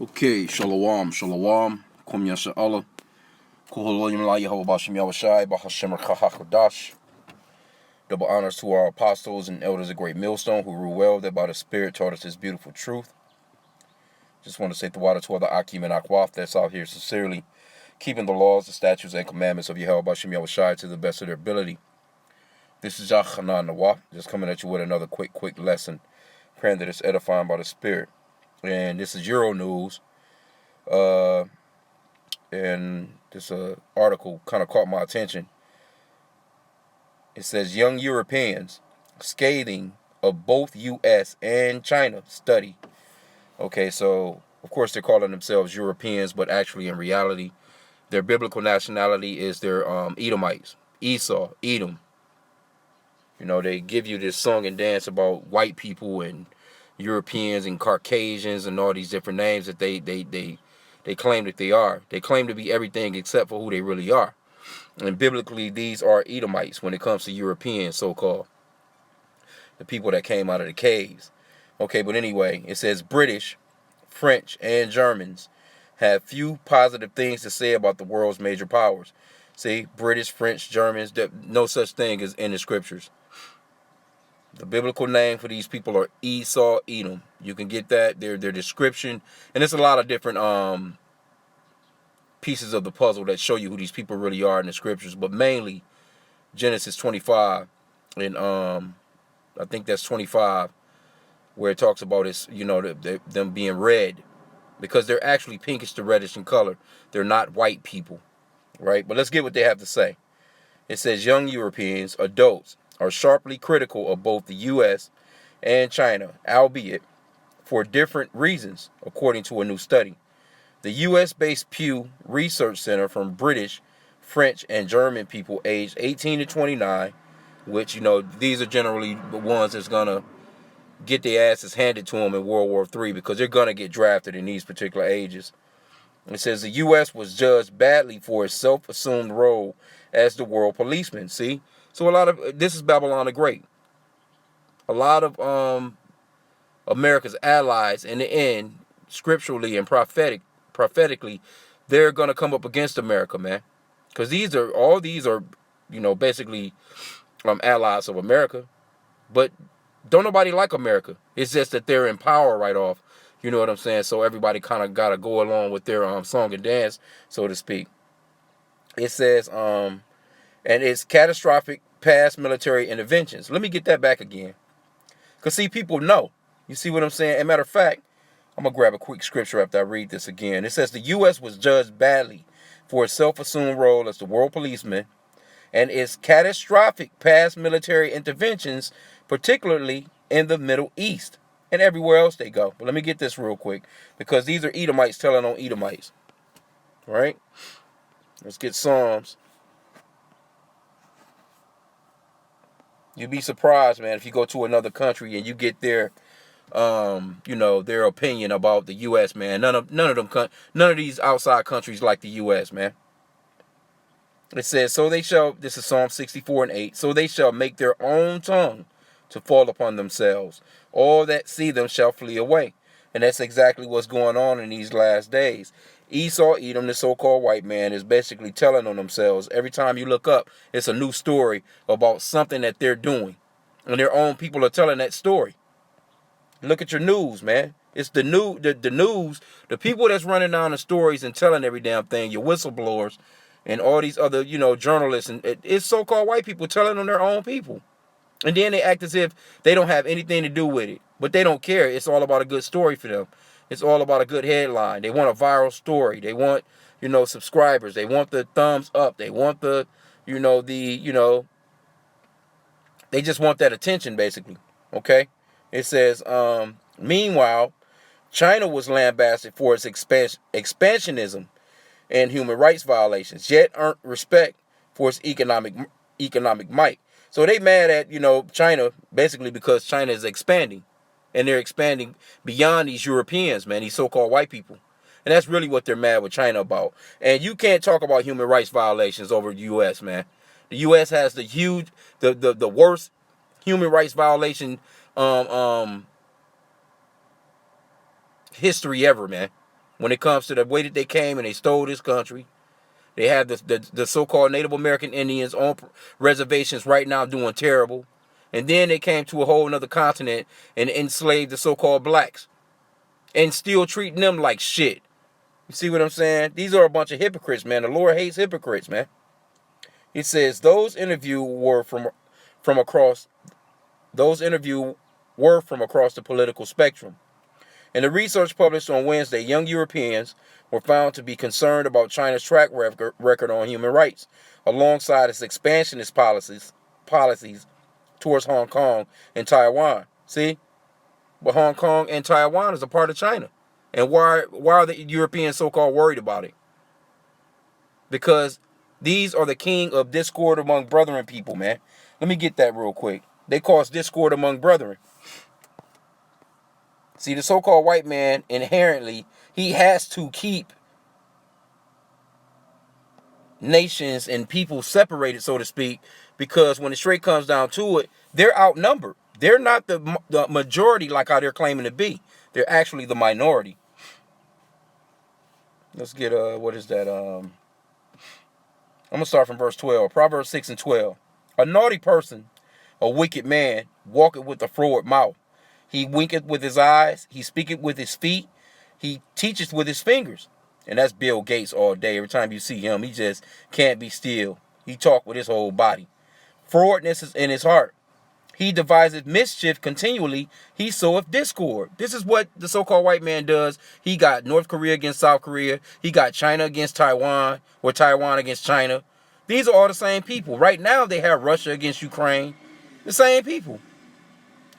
Okay, shalom, shalom, kum yasha Allah, kuhaloyim la Yehovah Bashim Yahushai, Bahashem Chachakadash. Double honors to our apostles and elders of Great Millstone who rule well, that by the Spirit taught us this beautiful truth. Just want to say the water to all the H.I.M and Akwaf that's out here sincerely keeping the laws, the statutes, and commandments of Yehovah Bashim Yahushai to the best of their ability. This is H.I.M Nawaf, just coming at you with another quick lesson, praying that it's edifying by the Spirit. And this is Euro News. And this article kind of caught my attention. It says young Europeans scathing of both U.S. and China study. Okay, so of course they're calling themselves Europeans, but actually in reality, their biblical nationality is their Edomites, Esau, Edom. You know, they give you this song and dance about white people and Europeans and Caucasians and all these different names that they claim that they are. They claim to be everything except for who they really are. And biblically, these are Edomites when it comes to Europeans, so-called. The people that came out of the caves. Okay, but anyway, it says British, French, and Germans have few positive things to say about the world's major powers. See, British, French, Germans, no such thing as in the scriptures. The biblical name for these people are Esau, Edom. You can get that, their description. And it's a lot of different pieces of the puzzle that show you who these people really are in the scriptures. But mainly Genesis 25. And I think that's 25. Where it talks about it's, you know, them being red. Because they're actually pinkish to reddish in color. They're not white people. Right? But let's get what they have to say. It says young Europeans, adults, are sharply critical of both the U.S. and China, albeit for different reasons, according to a new study. The U.S.-based Pew Research Center from British, French, and German people aged 18 to 29, which, you know, these are generally the ones that's going to get their asses handed to them in World War III because they're going to get drafted in these particular ages. It says the U.S. was judged badly for its self-assumed role as the world policeman. See? So a lot of this is Babylon the Great. A lot of America's allies, in the end, scripturally and prophetically, they're gonna come up against America, man. Because all these are, you know, basically allies of America. But don't nobody like America. It's just that they're in power right off. You know what I'm saying? So everybody kind of gotta go along with their song and dance, so to speak. It says and it's catastrophic past military interventions. Let me get that back again. Because, see, people know. You see what I'm saying? As a matter of fact, I'm going to grab a quick scripture after I read this again. It says the U.S. was judged badly for its self-assumed role as the world policeman and its catastrophic past military interventions, particularly in the Middle East and everywhere else they go. But let me get this real quick because these are Edomites telling on Edomites. All right? Let's get Psalms. You'd be surprised, man, if you go to another country and you get their, you know, their opinion about the U.S., man. None of these outside countries like the U.S., man. It says, so they shall, this is Psalm 64 and 8, so they shall make their own tongue to fall upon themselves. All that see them shall flee away. And that's exactly what's going on in these last days. Esau, Edom, the so-called white man, is basically telling on themselves. Every time you look up, it's a new story about something that they're doing. And their own people are telling that story. Look at your news, man. It's the news, the people that's running down the stories and telling every damn thing, your whistleblowers and all these other, you know, journalists. And it's so-called white people telling on their own people. And then they act as if they don't have anything to do with it. But they don't care. It's all about a good story for them. It's all about a good headline. They want a viral story. They want, you know, subscribers. They want the thumbs up. They want the, you know, they just want that attention, basically. Okay? It says, meanwhile, China was lambasted for its expansionism and human rights violations, yet earned respect for its economic might. So they mad at, you know, China, basically because China is expanding. And they're expanding beyond these Europeans, man, these so-called white people. And that's really what they're mad with China about. And you can't talk about human rights violations over the U.S., man. The U.S. has the worst human rights violation history ever, man. when it comes to the way that they came and they stole this country. They have the so-called Native American Indians on reservations right now doing terrible. And then they came to a whole other continent and enslaved the so-called blacks and still treating them like shit. You see what I'm saying? These are a bunch of hypocrites, man. The Lord hates hypocrites, man. He says those interviewed were from across the political spectrum. In the research published on Wednesday, young Europeans were found to be concerned about China's track record on human rights, alongside its expansionist policies towards Hong Kong and Taiwan. See? But Hong Kong and Taiwan is a part of China. And why are the Europeans so-called worried about it? Because these are the king of discord among brethren people, man. Let me get that real quick. They cause discord among brethren. See, the so-called white man, inherently, he has to keep nations and people separated, so to speak, because when it straight comes down to it, they're outnumbered. They're not the majority like how they're claiming to be. They're actually the minority. Let's get, what is that? I'm going to start from verse 12. Proverbs 6 and 12. A naughty person, a wicked man, walketh with a froward mouth. He winketh with his eyes. He speaketh with his feet. He teacheth with his fingers. And that's Bill Gates all day. Every time you see him, he just can't be still. He talk with his whole body. Frowardness is in his heart. He deviseth mischief continually. He soweth discord. This is what the so-called white man does. He got North Korea against South Korea. He got China against Taiwan, or Taiwan against China. These are all the same people. Right now, they have Russia against Ukraine. The same people.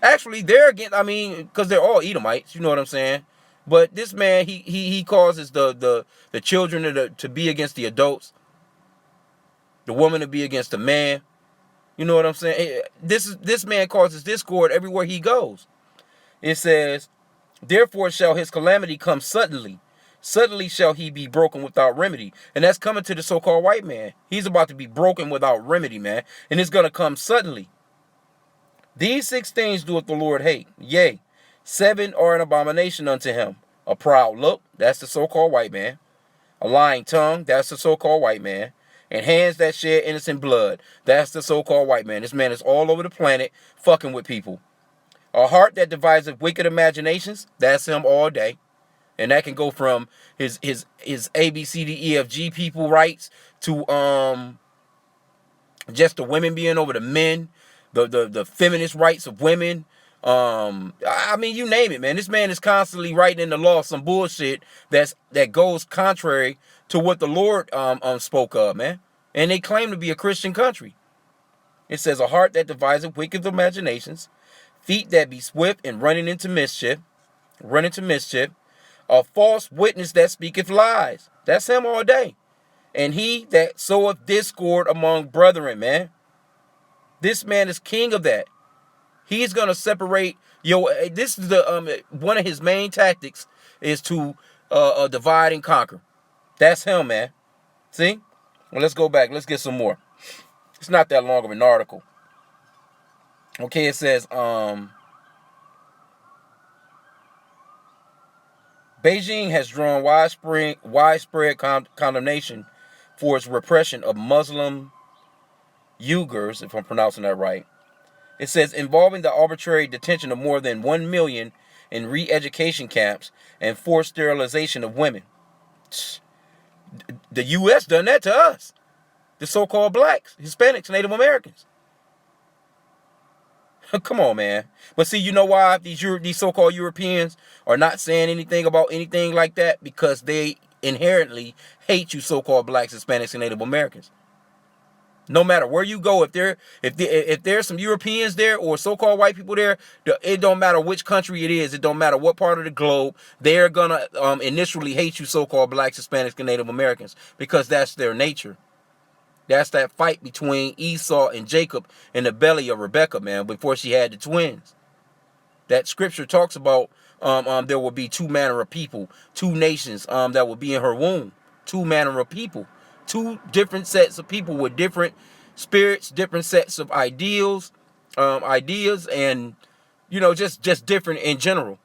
Actually, they're against, because they're all Edomites. You know what I'm saying? But this man, he causes the children to be against the adults. The woman to be against the man. You know what I'm saying? This man causes discord everywhere he goes. It says, therefore shall his calamity come suddenly. Suddenly shall he be broken without remedy. And that's coming to the so-called white man. He's about to be broken without remedy, man. And it's going to come suddenly. These 6 things doeth the Lord hate. Yea, 7 are an abomination unto him. A proud look, that's the so-called white man. A lying tongue, that's the so-called white man. And hands that shed innocent blood, that's the so-called white man. This man is all over the planet fucking with people. A heart that deviseth wicked imaginations, that's him all day. And that can go from his A, B, C, D, E, F, G people rights to just the women being over the men, the feminist rights of women. You name it, man. This man is constantly writing in the law some bullshit that goes contrary to what the Lord spoke of, man. And they claim to be a Christian country. It says, a heart that deviseth wicked imaginations, feet that be swift in running into mischief, a false witness that speaketh lies. That's him all day. And he that soweth discord among brethren, man. This man is king of that. He's gonna separate. This is the one of his main tactics is to divide and conquer. That's him, man. See? Well, let's go back. Let's get some more. It's not that long of an article. Okay, it says Beijing has drawn widespread condemnation for its repression of Muslim Uyghurs, if I'm pronouncing that right. It says, involving the arbitrary detention of more than 1 million in re-education camps and forced sterilization of women. The U.S. done that to us. The so-called blacks, Hispanics, Native Americans. Come on, man. But see, you know why these so-called Europeans are not saying anything about anything like that? Because they inherently hate you so-called blacks, Hispanics, and Native Americans. No matter where you go, if there's some Europeans there or so-called white people there, it don't matter which country it is. It don't matter what part of the globe. They're gonna initially hate you so-called blacks, Hispanics, and Native Americans because that's their nature. That's that fight between Esau and Jacob in the belly of Rebekah, man, before she had the twins. That scripture talks about there will be 2 manner of people, 2 nations that will be in her womb. 2 manner of people. 2 different sets of people with different spirits, different sets of ideas, and just different in general.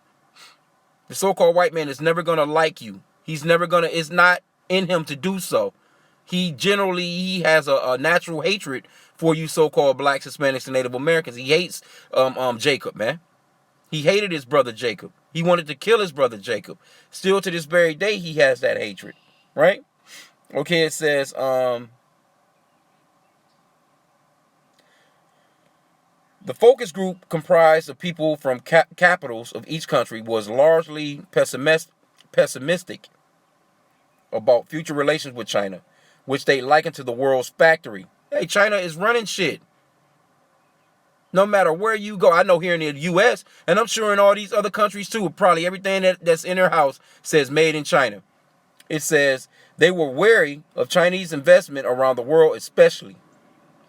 The so-called white man is never gonna like you He's never gonna. It's not in him to do so. He has a natural hatred for you so-called blacks, Hispanics, and Native Americans. He hates Jacob, man. He hated his brother Jacob. He wanted to kill his brother Jacob. Still to this very day, he has that hatred, right? Okay, it says the focus group, comprised of people from capitals of each country, was largely pessimistic about future relations with China, which they likened to the world's factory. Hey, China is running shit. No matter where you go, I know here in the U.S., and I'm sure in all these other countries too, probably everything that's in their house says made in China. It says they were wary of Chinese investment around the world, especially.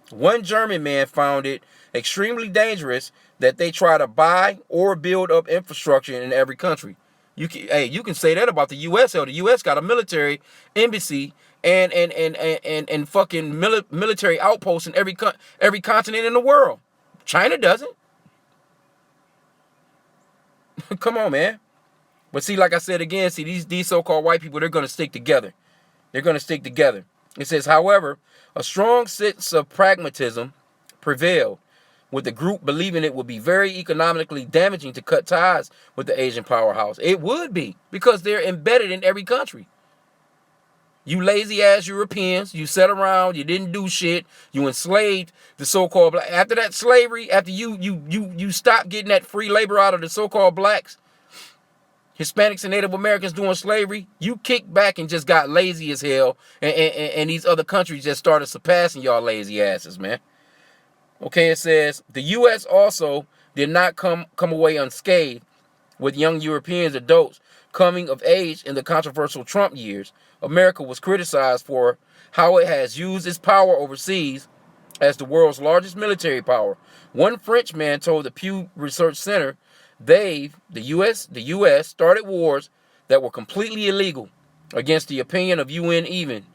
One German man found it extremely dangerous that they try to buy or build up infrastructure in every country. You can say that about the U.S. Hell, the U.S. got a military embassy and fucking military outposts in every continent in the world. China doesn't. Come on, man. But see, like I said again, see these so-called white people, they're gonna stick together. They're gonna stick together. It says, however, a strong sense of pragmatism prevailed, with the group believing it would be very economically damaging to cut ties with the Asian powerhouse. It would be, because they're embedded in every country. You lazy ass Europeans, you sat around, you didn't do shit, you enslaved the so-called black. After that slavery, after you stopped getting that free labor out of the so-called blacks, Hispanics and Native Americans doing slavery, you kicked back and just got lazy as hell, and these other countries just started surpassing y'all lazy asses, man. Okay, it says the U.S. also did not come away unscathed, with young Europeans adults coming of age in the controversial Trump years. America was criticized for how it has used its power overseas as the world's largest military power. One French man told the Pew Research Center, the U.S. started wars that were completely illegal against the opinion of UN, even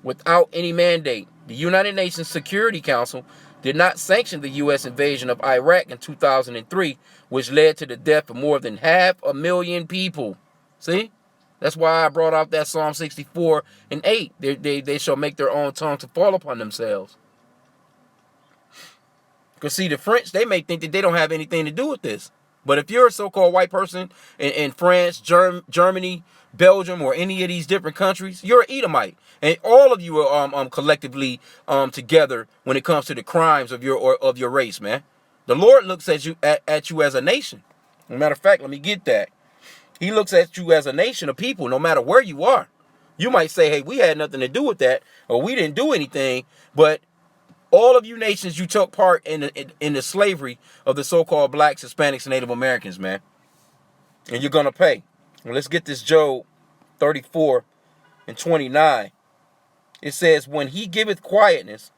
without any mandate. The United Nations Security Council did not sanction the U.S. invasion of Iraq in 2003, which led to the death of more than 500,000 people. See? That's why I brought out that Psalm 64 and 8. They shall make their own tongue to fall upon themselves. Because see, the French, they may think that they don't have anything to do with this. But if you're a so-called white person in France, Germany, Belgium, or any of these different countries, you're an Edomite. And all of you are collectively together when it comes to the crimes of your race, man. The Lord looks at you as a nation. As a matter of fact, let me get that. He looks at you as a nation of people, no matter where you are. You might say, hey, we had nothing to do with that, or we didn't do anything, but all of you nations, you took part in the slavery of the so-called blacks, Hispanics, and Native Americans, man. And you're going to pay. Well, let's get this Job 34 and 29. It says, when he giveth quietness,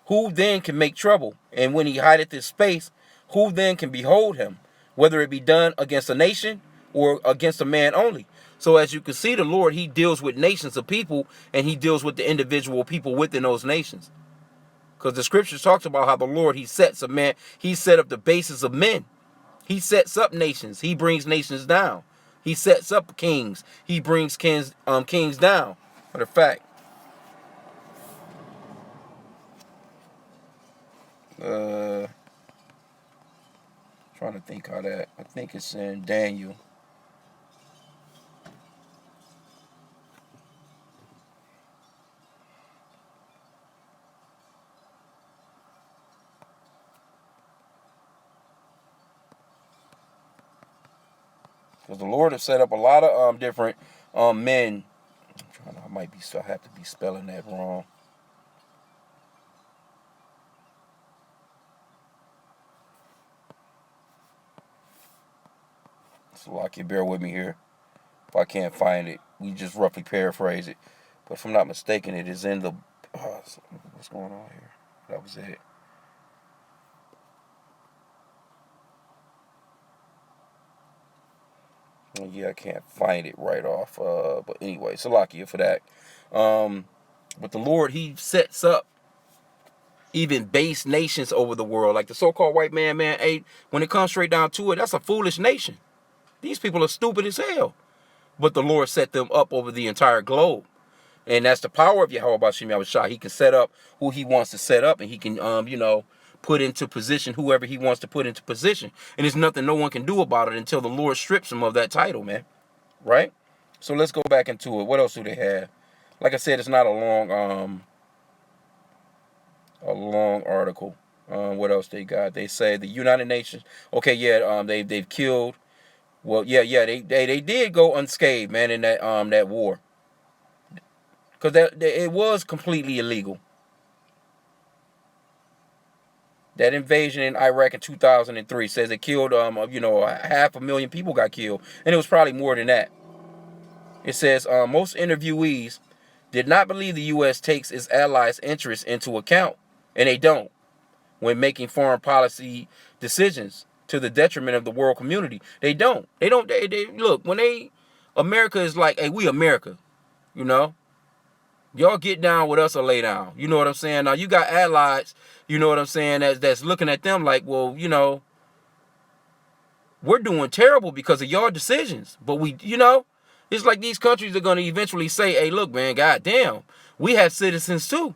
who then can make trouble? And when he hideth his space, who then can behold him? Whether it be done against a nation or against a man only. So as you can see, the Lord, he deals with nations of people, and he deals with the individual people within those nations. Because the scriptures talks about how the Lord, he sets a man, he set up the basis of men. He sets up nations. He brings nations down. He sets up kings. He brings kings down. Matter of fact, trying to think how that, I think it's in Daniel. Because the Lord has set up a lot of different men. I have to be spelling that wrong. So like you bear with me here. If I can't find it, we just roughly paraphrase it. But if I'm not mistaken, it is in the what's going on here? That was it. Yeah, I can't find it right off. But anyway, Salakia for that. But the Lord, he sets up even base nations over the world. Like the so-called white man, hey, when it comes straight down to it, that's a foolish nation. These people are stupid as hell. but the Lord set them up over the entire globe. And that's the power of Yahweh Bashim Yahushua. He can set up who he wants to set up, and he can, put into position whoever he wants to put into position. And there's nothing no one can do about it until the Lord strips him of that title, man. Right? So let's go back into it. What else do they have? Like I said, it's not a long article. What else they got? They say the United Nations. Okay, yeah. They've killed. Well, yeah. They did go unscathed, man, in that war. Because it was completely illegal. That invasion in Iraq in 2003 says it killed, 500,000 people got killed. And it was probably more than that. It says most interviewees did not believe the U.S. takes its allies' interests into account. And they don't. When making foreign policy decisions to the detriment of the world community. They don't. They look, America is like, hey, we America, you know. Y'all get down with us or lay down. You know what I'm saying? Now, you got allies, you know what I'm saying, that's looking at them like, well, we're doing terrible because of your decisions. But it's like these countries are going to eventually say, hey, look, man, goddamn, we have citizens too.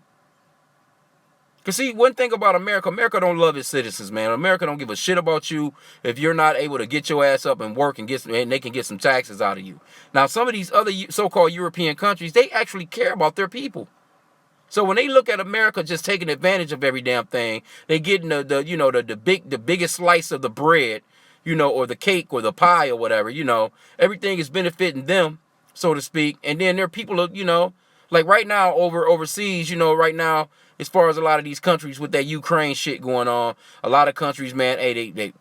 Because see, one thing about America don't love its citizens, man. America don't give a shit about you if you're not able to get your ass up and work and they can get some taxes out of you. Now, some of these other so-called European countries, they actually care about their people. So when they look at America just taking advantage of every damn thing, they getting the biggest slice of the bread, or the cake or the pie or whatever, everything is benefiting them, so to speak. And then there are people, like right now overseas, right now, as far as a lot of these countries with that Ukraine shit going on, a lot of countries, man, hey, they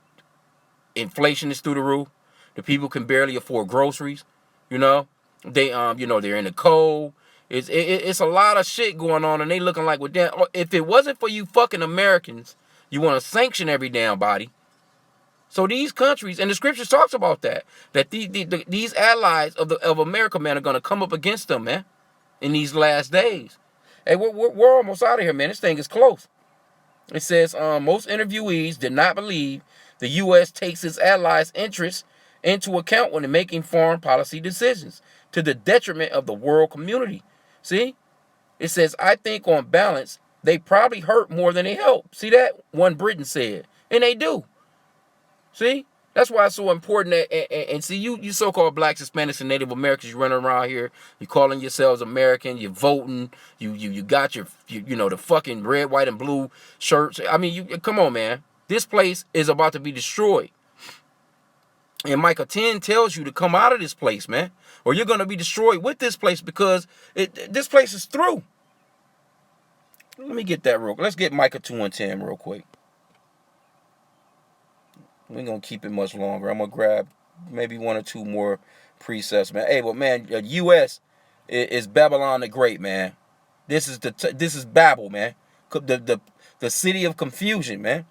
inflation is through the roof. The people can barely afford groceries, They they're in the cold. It's a lot of shit going on, and they looking like, well, damn, if it wasn't for you fucking Americans, you want to sanction every damn body. So these countries, and the scriptures talks about that these allies of America, man, are gonna come up against them, man, in these last days. Hey, we're almost out of here, man. This thing is close. It says most interviewees did not believe the U.S. takes its allies' interests into account when making foreign policy decisions to the detriment of the world community. See? It says, I think on balance, they probably hurt more than they help. See that? One Britain said. And they do. See? That's why it's so important that, and see, you so-called blacks, Hispanics, and Native Americans, you running around here, you calling yourselves American, you're voting, you got your the fucking red, white, and blue shirts. I mean, come on, man. This place is about to be destroyed. And Micah 10 tells you to come out of this place, man, or you're going to be destroyed with this place because this place is through. Let me get that real quick. Let's get Micah 2 and 10 real quick. We ain't going to keep it much longer. I'm going to grab maybe one or two more precepts, man. Hey, but man, U.S. is Babylon the Great, man. This is Babel, man. The city of confusion, man.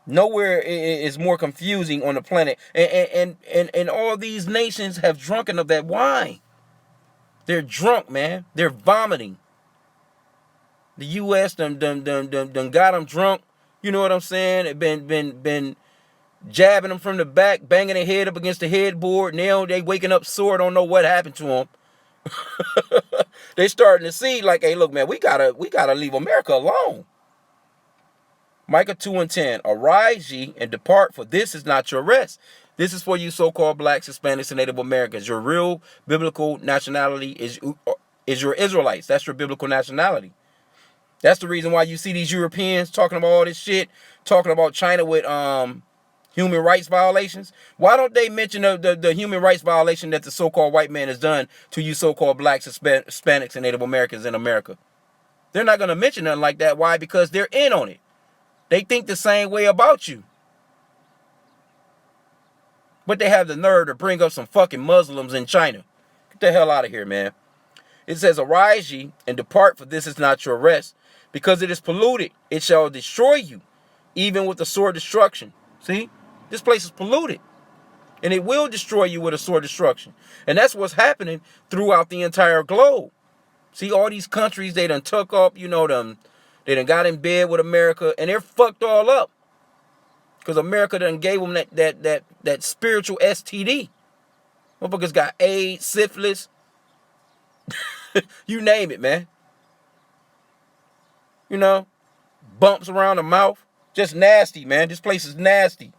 Nowhere is more confusing on the planet. And all these nations have drunken of that wine. They're drunk, man. They're vomiting. The U.S. done got them drunk. You know what I'm saying? It been jabbing them from the back, banging their head up against the headboard. Now they waking up sore, don't know what happened to them. They starting to see like, hey, look, man, we gotta leave America alone. Micah 2 and 10. Arise ye and depart, for this is not your rest. This is for you so-called blacks, Hispanics, and Native Americans. Your real biblical nationality is your Israelites. That's your biblical nationality. That's the reason why you see these Europeans talking about all this shit, talking about China with human rights violations. Why don't they mention the human rights violation that the so-called white man has done to you so-called blacks, Hispanics, and Native Americans in America? They're not going to mention nothing like that. Why? Because they're in on it. They think the same way about you. But they have the nerve to bring up some fucking Muslims in China. Get the hell out of here, man. It says, arise ye and depart, for this is not your rest. Because it is polluted, it shall destroy you, even with a sword destruction. See? This place is polluted. And it will destroy you with a sword destruction. And that's what's happening throughout the entire globe. See, all these countries, they done took up, they done got in bed with America, and they're fucked all up. Because America done gave them that spiritual STD. Motherfuckers got AIDS, syphilis, you name it, man. You know, bumps around the mouth. Just nasty, man. This place is nasty.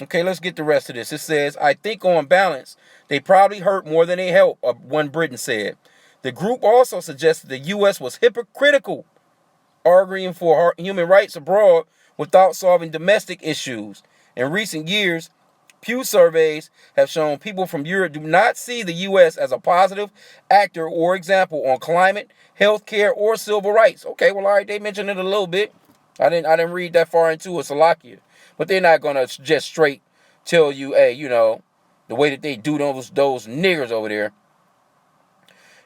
Okay, let's get the rest of this. It says, I think on balance, they probably hurt more than they help, one Briton said. The group also suggested the U.S. was hypocritical, arguing for human rights abroad without solving domestic issues. In recent years, Pew surveys have shown people from Europe do not see the U.S. as a positive actor or example on climate, healthcare, or civil rights. Okay, well, all right, they mentioned it a little bit. I didn't read that far into it, Salakia. But they're not gonna just straight tell you, hey, the way that they do those niggers over there.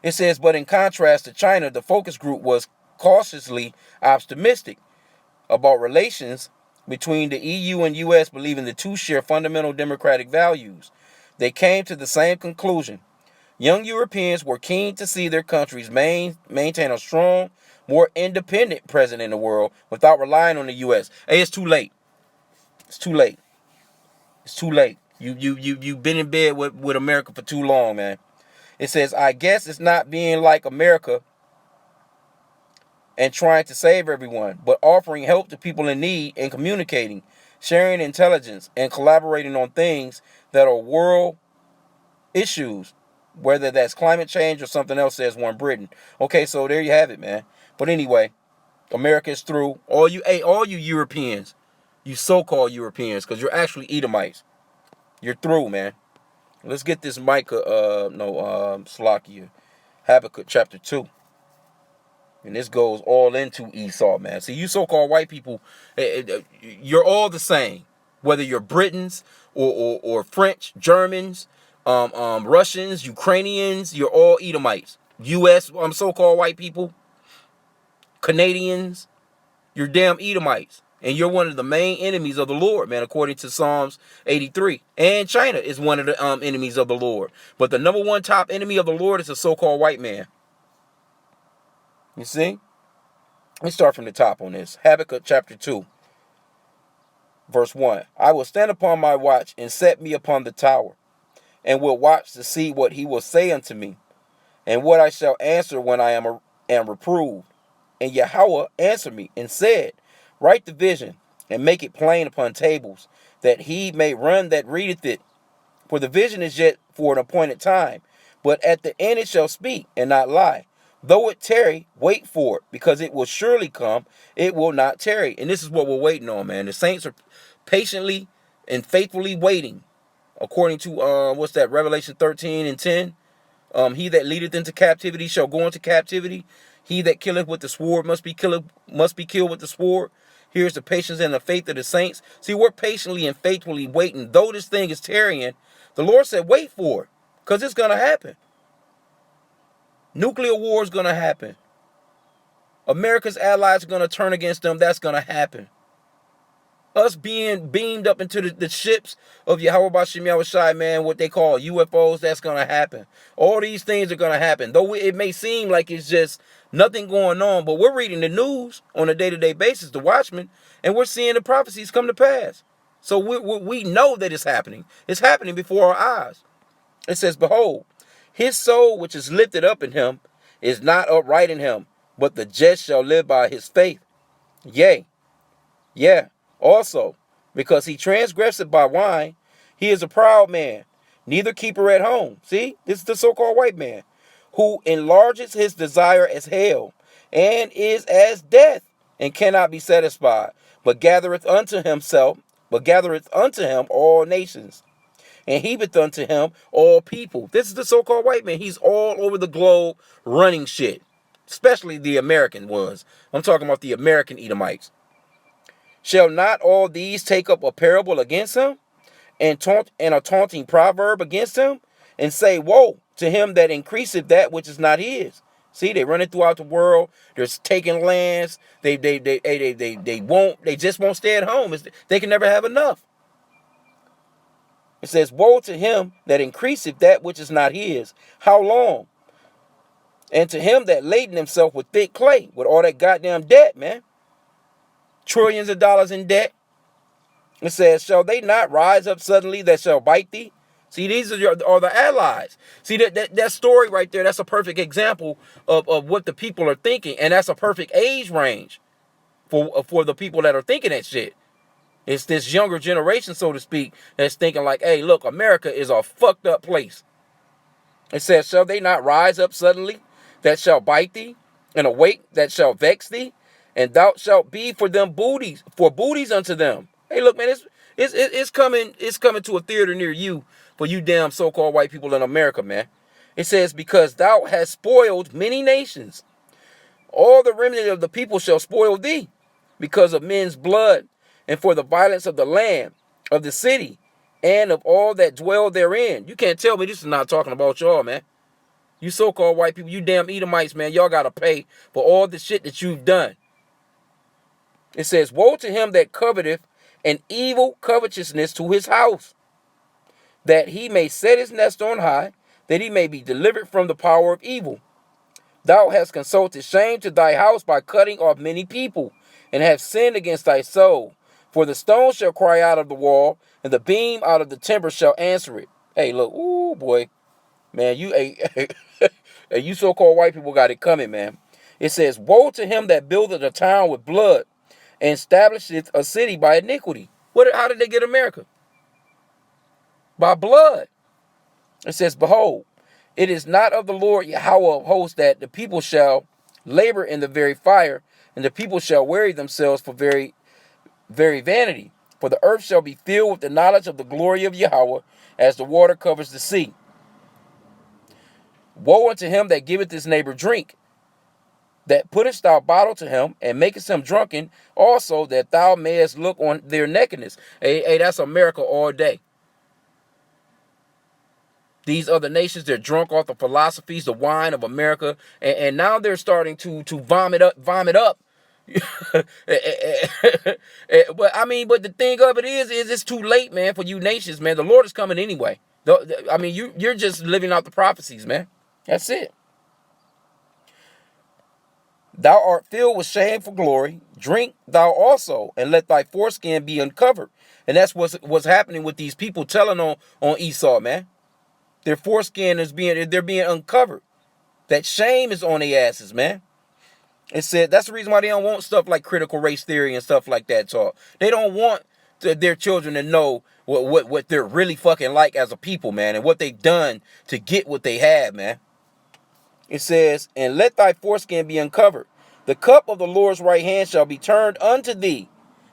It says, but in contrast to China, the focus group was cautiously optimistic about relations between the EU and US, believing the two share fundamental democratic values. They came to the same conclusion. Young Europeans were keen to see their countries maintain a strong, more independent presence in the world without relying on the US. Hey, it's too late. It's too late. It's too late. You've been in bed with America for too long, man. It says, I guess it's not being like America and trying to save everyone, but offering help to people in need and communicating, sharing intelligence, and collaborating on things that are world issues, whether that's climate change or something else, says one Britain. Okay, so there you have it, man. But anyway, America is through. All you Europeans, you so-called Europeans, because you're actually Edomites. You're through, man. Let's get this Slakia, Habakkuk chapter 2. And this goes all into Esau, man. See, you so-called white people, you're all the same. Whether you're Britons or French, Germans, Russians, Ukrainians, you're all Edomites. U.S. So-called white people, Canadians, you're damn Edomites. And you're one of the main enemies of the Lord, man, according to Psalms 83. And China is one of the enemies of the Lord. But the number one top enemy of the Lord is a so-called white man. You see? Let me start from the top on this. Habakkuk chapter 2, verse 1. I will stand upon my watch and set me upon the tower, and will watch to see what he will say unto me, and what I shall answer when I am reproved. And Yahweh answered me and said, write the vision and make it plain upon tables, that he may run that readeth it. For the vision is yet for an appointed time, but at the end it shall speak and not lie. Though it tarry, wait for it, because it will surely come. It will not tarry. And this is what we're waiting on, man. The saints are patiently and faithfully waiting. According to, Revelation 13 and 10. He that leadeth into captivity shall go into captivity. He that killeth with the sword must be killed with the sword. Here's the patience and the faith of the saints. See, we're patiently and faithfully waiting. Though this thing is tarrying, the Lord said, wait for it, because it's going to happen. Nuclear war is going to happen. America's allies are going to turn against them. That's going to happen. Us being beamed up into the ships of Yahweh B'Shem Yahushai, man, what they call UFOs, that's going to happen. All these things are going to happen. Though it may seem like it's just nothing going on, but we're reading the news on a day-to-day basis, the Watchmen, and we're seeing the prophecies come to pass. So we know that it's happening. It's happening before our eyes. It says, behold, his soul which is lifted up in him is not upright in him, but the just shall live by his faith. Yea, also, because he transgresseth by wine, he is a proud man, neither keeper at home. See, this is the so-called white man, who enlarges his desire as hell, and is as death, and cannot be satisfied, but gathereth unto him all nations, and heapeth unto him all people. This is the so-called white man. He's all over the globe running shit, especially the American ones. I'm talking about the American Edomites. Shall not all these take up a parable against him, and a taunting proverb against him, and say, woe to him that increaseth that which is not his? See, they running throughout the world. They're taking lands. They just won't stay at home. They can never have enough. It says, woe to him that increaseth that which is not his. How long? And to him that laden himself with thick clay, with all that goddamn debt, man. Trillions of dollars in debt. It says, shall they not rise up suddenly that shall bite thee? See, these are the allies. See, that story right there, that's a perfect example of what the people are thinking. And that's a perfect age range for the people that are thinking that shit. It's this younger generation, so to speak, that's thinking like, hey, look, America is a fucked up place. It says, shall they not rise up suddenly that shall bite thee, and awake that shall vex thee? And thou shalt be for them booties, for booties unto them. Hey, look, man, it's coming to a theater near you for you damn so-called white people in America, man. It says, because thou hast spoiled many nations. All the remnant of the people shall spoil thee because of men's blood, and for the violence of the land, of the city, and of all that dwell therein. You can't tell me this is not talking about y'all, man. You so-called white people, you damn Edomites, man, y'all got to pay for all the shit that you've done. It says, woe to him that coveteth an evil covetousness to his house, that he may set his nest on high, that he may be delivered from the power of evil. Thou hast consulted shame to thy house by cutting off many people, and have sinned against thy soul. For the stone shall cry out of the wall, and the beam out of the timber shall answer it. Hey, look, ooh, boy. Man, you so-called white people got it coming, man. It says, woe to him that buildeth a town with blood, and establisheth a city by iniquity. How did they get America? By blood. It says, behold, it is not of the Lord Yahweh of hosts that the people shall labor in the very fire, and the people shall weary themselves for very, very vanity. For the earth shall be filled with the knowledge of the glory of Yahweh, as the water covers the sea. Woe unto him that giveth his neighbor drink, that puttest thou bottle to him, and makest him drunken, also that thou mayest look on their nakedness. Hey, that's America all day. These other nations, they're drunk off the philosophies, the wine of America, and now they're starting to vomit up. But the thing of it is it's too late, man, for you nations, man. The Lord is coming anyway. You're just living out the prophecies, man. That's it. Thou art filled with shameful glory. Drink thou also, and let thy foreskin be uncovered. And that's what's happening with these people telling on Esau, man. Their foreskin they're being uncovered. That shame is on their asses, man. It said that's the reason why they don't want stuff like critical race theory and stuff like that taught. They don't want their children to know what they're really fucking like as a people, man, and what they've done to get what they have, man. It says, and let thy foreskin be uncovered. The cup of the Lord's right hand shall be turned unto thee,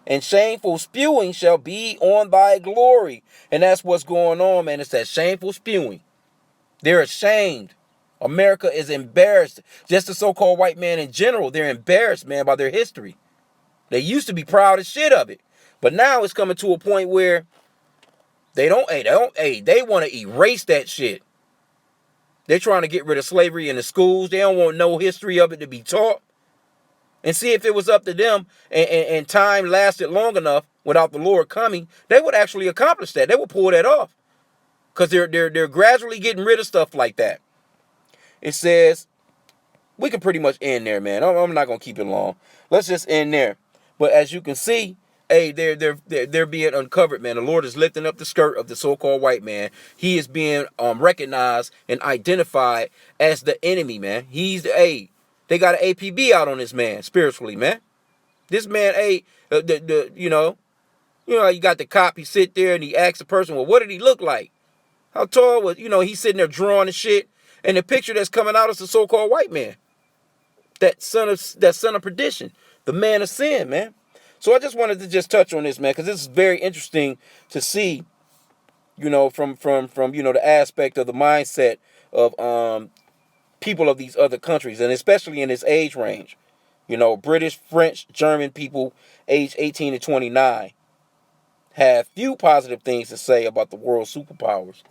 and shameful spewing shall be on thy glory. And that's what's going on, man. It's that shameful spewing. They're ashamed. America is embarrassed. Just the so-called white man in general, they're embarrassed, man, by their history. They used to be proud as shit of it. But now it's coming to a point where they want to erase that shit. They're trying to get rid of slavery in the schools. They don't want no history of it to be taught. And see, if it was up to them and time lasted long enough without the Lord coming, they would actually accomplish that. They would pull that off. Because they're gradually getting rid of stuff like that. It says, we can pretty much end there, man. I'm not going to keep it long. Let's just end there. But as you can see, hey, they're being uncovered, man. The Lord is lifting up the skirt of the so-called white man. He is being recognized and identified as the enemy, man. They got an APB out on this man spiritually, man. This man, you got the cop. He sit there and he asks the person, well, what did he look like? How tall was, he's sitting there drawing and shit. And the picture that's coming out is the so-called white man. That son of perdition. The man of sin, man. So I just wanted to just touch on this, man, because this is very interesting to see, from the aspect of the mindset of people of these other countries, and especially in this age range. British, French, German people aged 18 to 29 have few positive things to say about the world superpowers.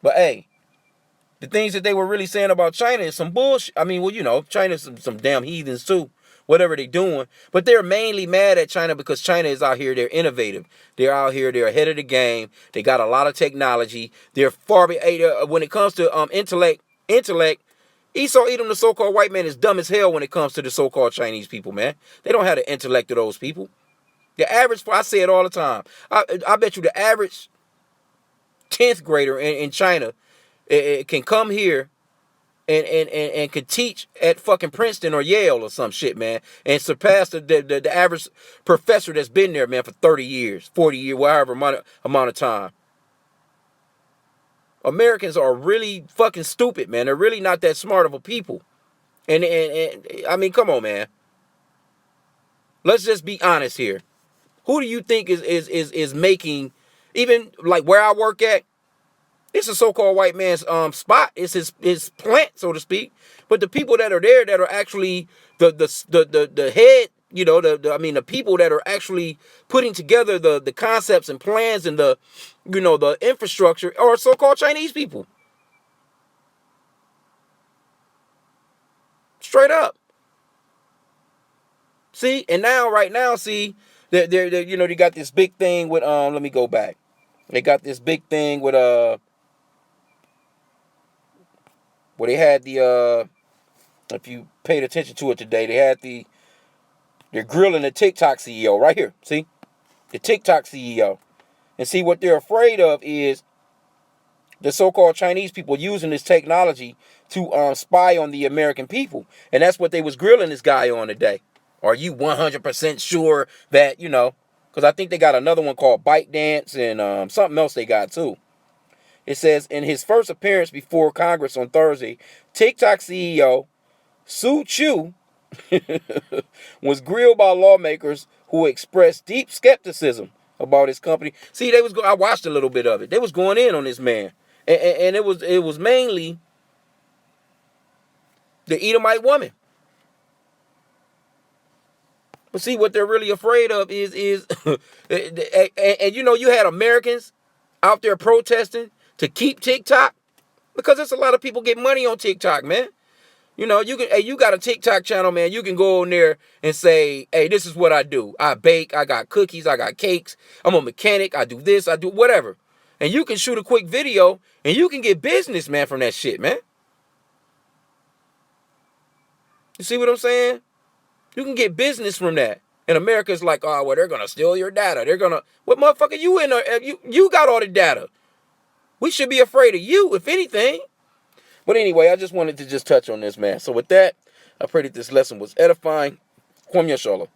But hey, the things that they were really saying about China is some bullshit. China's some damn heathens too. Whatever they're doing. But they're mainly mad at China because China is out here. They're innovative. They're out here. They're ahead of the game. They got a lot of technology. They're far when it comes to intellect. Esau Edom, the so-called white man, is dumb as hell when it comes to the so-called Chinese people, man. They don't have the intellect of those people. The average, I say it all the time. I bet you the average 10th grader in China can come here and could teach at fucking Princeton or Yale or some shit, man, and surpass the average professor that's been there, man, for 30 years, 40 years, whatever amount of time. Americans are really fucking stupid, man. They're really not that smart of a people. And I mean, come on, man. Let's just be honest here. Who do you think is making, even like where I work at? It's a so-called white man's spot. It's his plant, so to speak. But the people that are there that are actually the head, you know, the people that are actually putting together the concepts and plans and the infrastructure are so-called Chinese people. Straight up. See, and right now, see, they they got this big thing with let me go back. They got this big thing with where they had the if you paid attention to it today, they're grilling the TikTok CEO right here. See? The TikTok CEO. And see, what they're afraid of is the so-called Chinese people using this technology to spy on the American people. And that's what they was grilling this guy on today. Are you 100% sure that, because I think they got another one called Bite Dance and something else they got too. It says, in his first appearance before Congress on Thursday, TikTok CEO Su Chu was grilled by lawmakers who expressed deep skepticism about his company. See, I watched a little bit of it. They was going in on this man, and it was mainly the Edomite woman. But see, what they're really afraid of is and you had Americans out there protesting to keep TikTok because there's a lot of people get money on TikTok, man. You got a TikTok channel, man. You can go on there and say, hey, this is what I do. I bake, I got cookies, I got cakes. I'm a mechanic, I do this, I do whatever. And you can shoot a quick video and you can get business, man, from that shit, man. You see what I'm saying? You can get business from that. And America's like, oh, well, they're going to steal your data. They're going to, what motherfucker, you in there? You got all the data. We should be afraid of you, if anything. But anyway, I just wanted to just touch on this, man. So with that, I pray that this lesson was edifying. Kwam Yashala.